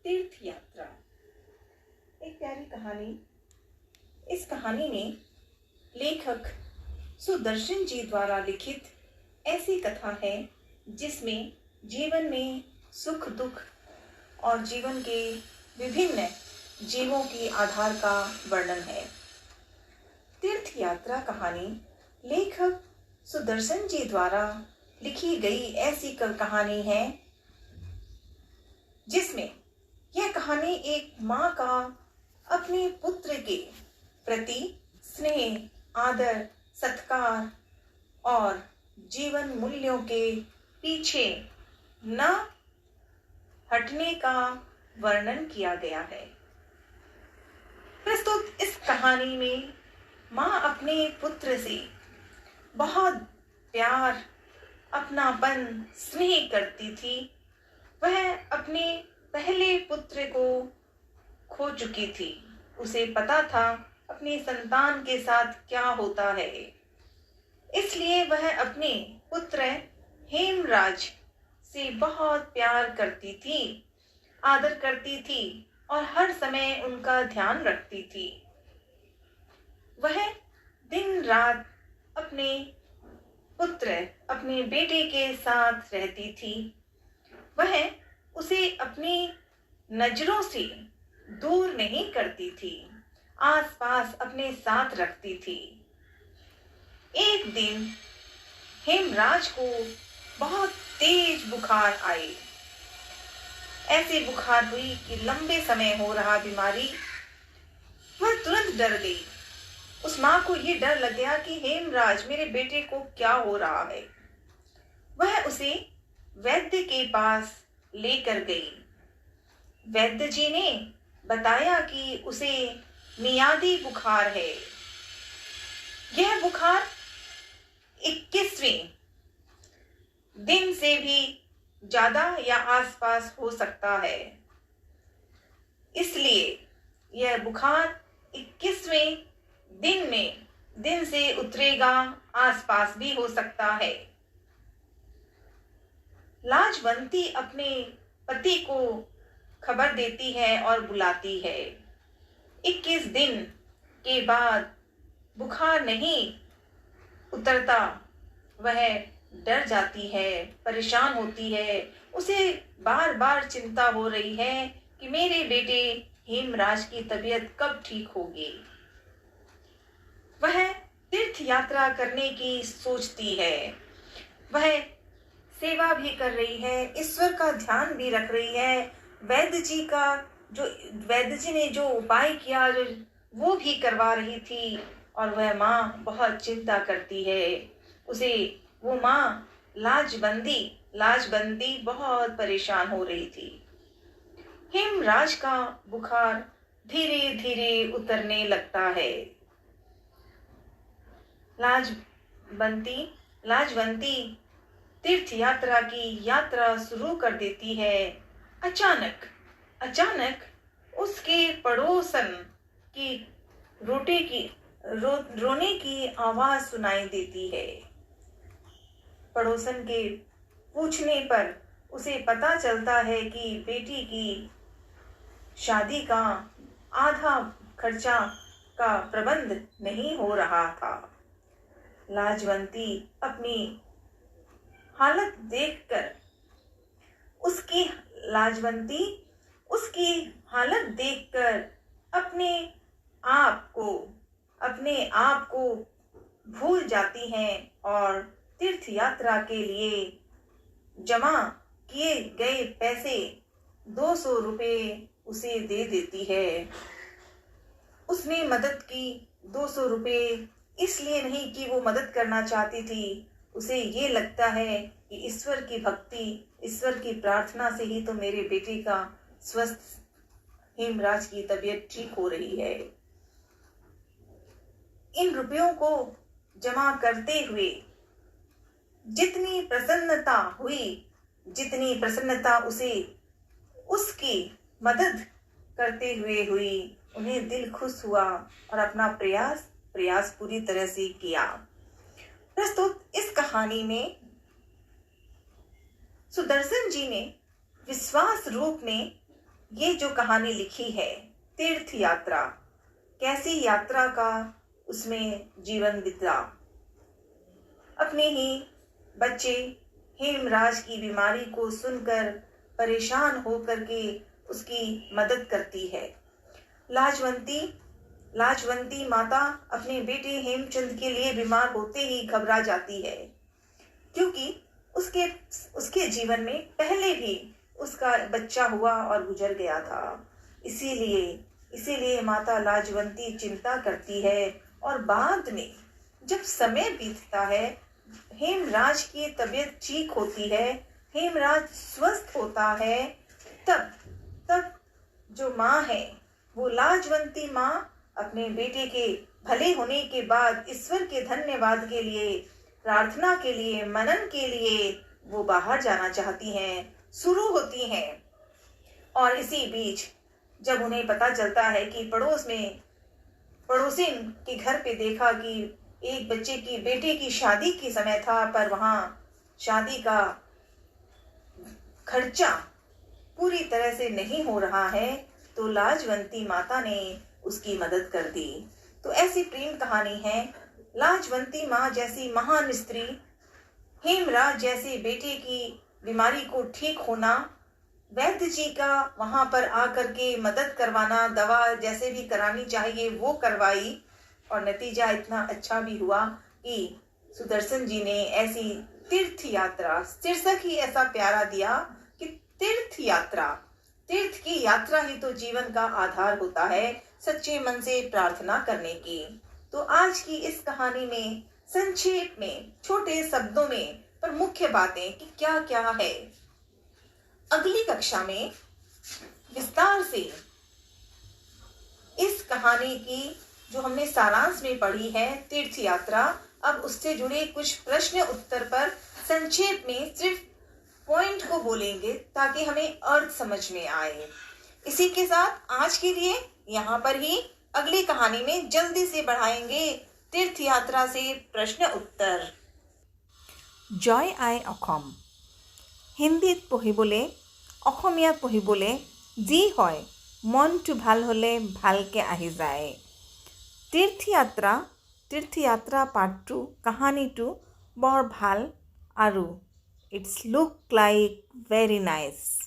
तीर्थ यात्रा एक प्यारी कहानी। इस कहानी में लेखक सुदर्शन जी द्वारा लिखित ऐसी कथा है जिसमें जीवन में सुख दुख और जीवन के विभिन्न जीवों की आधार का वर्णन है। तीर्थ यात्रा कहानी लेखक सुदर्शन जी द्वारा लिखी गई ऐसी कहानी है जिसमें यह कहानी एक माँ का अपने पुत्र के प्रति स्नेह, आदर, सत्कार और जीवन मूल्यों के पीछे न हटने का वर्णन किया गया है। प्रस्तुत इस कहानी में माँ अपने पुत्र से बहुत प्यार, अपनापन, स्नेह करती थी। वह अपने पहले पुत्र को खो चुकी थी। उसे पता था अपनी संतान के साथ क्या होता है, इसलिए वह अपने पुत्र हेमराज से बहुत प्यार करती थी, आदर करती थी और हर समय उनका ध्यान रखती थी। वह दिन रात अपने पुत्र, अपने बेटे के साथ रहती थी। वह उसे अपनी नजरों से दूर नहीं करती थी, आसपास अपने साथ रखती थी। एक दिन हेमराज को बहुत तेज बुखार आई। ऐसी बुखार हुई कि लंबे समय हो रहा बीमारी। वह तुरंत डर गई। उस माँ को ये डर लग गया कि हेमराज, मेरे बेटे को क्या हो रहा है। वह उसे वैद्य के पास लेकर गई। वैद्य जी ने बताया कि उसे मियादी बुखार है। यह बुखार 21वें दिन से भी ज्यादा या आसपास हो सकता है, इसलिए यह बुखार 21वें दिन से उतरेगा, आसपास भी हो सकता है। लाजवंती अपने पति को खबर देती है और बुलाती है। 21 दिन के बाद बुखार नहीं उतरता। वह डर जाती है, परेशान होती है। उसे बार बार चिंता हो रही है कि मेरे बेटे हेमराज की तबीयत कब ठीक होगी। वह तीर्थ यात्रा करने की सोचती है। वह सेवा भी कर रही है, ईश्वर का ध्यान भी रख रही है। वैद्य जी ने जो उपाय किया वो भी करवा रही थी और वह माँ बहुत चिंता करती है। उसे वो माँ लाजबंदी बहुत परेशान हो रही थी। हेमराज का बुखार धीरे धीरे उतरने लगता है। लाजवंती तीर्थ यात्रा की यात्रा शुरू कर देती है। अचानक उसके पड़ोसन की रोने की आवाज सुनाई देती है। पड़ोसन के पूछने पर उसे पता चलता है कि बेटी की शादी का आधा खर्चा का प्रबंध नहीं हो रहा था। लाजवंती अपनी हालत देखकर उसकी हालत देखकर अपने आप को भूल जाती हैं और तीर्थ यात्रा के लिए जमा किए गए पैसे 200 रुपए उसे दे देती है। उसने मदद की। 200 रुपए इसलिए नहीं कि वो मदद करना चाहती थी। उसे ये लगता है कि ईश्वर की भक्ति, ईश्वर की प्रार्थना से ही तो मेरे बेटे का स्वस्थ हेमराज की तबीयत ठीक हो रही है। इन रुपयों को जमा करते हुए जितनी प्रसन्नता उसे उसकी मदद करते हुए हुई, उन्हें दिल खुश हुआ और अपना प्रयास पूरी तरह से किया। प्रस्तुत इस कहानी में सुदर्शन जी ने विश्वास रूप में ये जो कहानी लिखी है तीर्थ यात्रा, कैसी यात्रा का उसमें जीवन बिता। अपने ही बच्चे हेमराज की बीमारी को सुनकर परेशान होकर के उसकी मदद करती है। लाजवंती माता अपने बेटे हेमचंद के लिए बीमार होते ही घबरा जाती है, क्योंकि उसके जीवन में पहले भी उसका बच्चा हुआ और गुजर गया था। इसीलिए माता लाजवंती चिंता करती है और बाद में जब समय बीतता है, हेमराज की तबीयत ठीक होती है, हेमराज स्वस्थ होता है, तब जो माँ है वो लाजवंती माँ अपने बेटे के भले होने के बाद ईश्वर के धन्यवाद के लिए, प्रार्थना के लिए, मनन के लिए वो बाहर जाना चाहती हैं, शुरू होती हैं। और इसी बीच जब उन्हें पता चलता है कि पड़ोसिन के घर पे देखा कि एक बच्चे की बेटे की शादी की समय था, पर वहां शादी का खर्चा पूरी तरह से नहीं हो रहा है, तो लाजवंती माता ने उसकी मदद कर दी। तो ऐसी प्रेम कहानी है। लाजवंती माँ जैसी महान स्त्री, हेमराज जैसे बेटे की बीमारी को ठीक होना, वैद्य जी का वहां पर आकर के मदद करवाना, दवा जैसे भी करानी चाहिए वो करवाई, और नतीजा इतना अच्छा भी हुआ कि सुदर्शन जी ने ऐसी तीर्थ यात्रा, शीर्षक ही ऐसा प्यारा दिया कि तीर्थ की यात्रा ही तो जीवन का आधार होता है, सच्चे मन से प्रार्थना करने की। तो आज की इस कहानी में संक्षेप में, छोटे शब्दों में, पर मुख्य बातें कि क्या क्या है। अगली कक्षा में विस्तार से इस कहानी की जो हमने सारांश में पढ़ी है तीर्थ यात्रा, अब उससे जुड़े कुछ प्रश्न उत्तर पर संक्षेप में सिर्फ पॉइंट को बोलेंगे ताकि हमें अर्थ समझ में आए। इसी के साथ आज के लिए यहाँ पर ही, अगली कहानी में जल्दी से बढ़ाएंगे तीर्थ यात्रा से प्रश्न उत्तर। জয় আই অসম। হিন্দীত পঢ়িবলৈ, অসমীয়াত পঢ়িবলৈ যি হয় মনটো ভাল হ'লে ভালকৈ আহি যায়। তীৰ্থযাত্ৰা পাৰ্টটো, কাহানীটো বৰ ভাল আৰু it's look like very nice.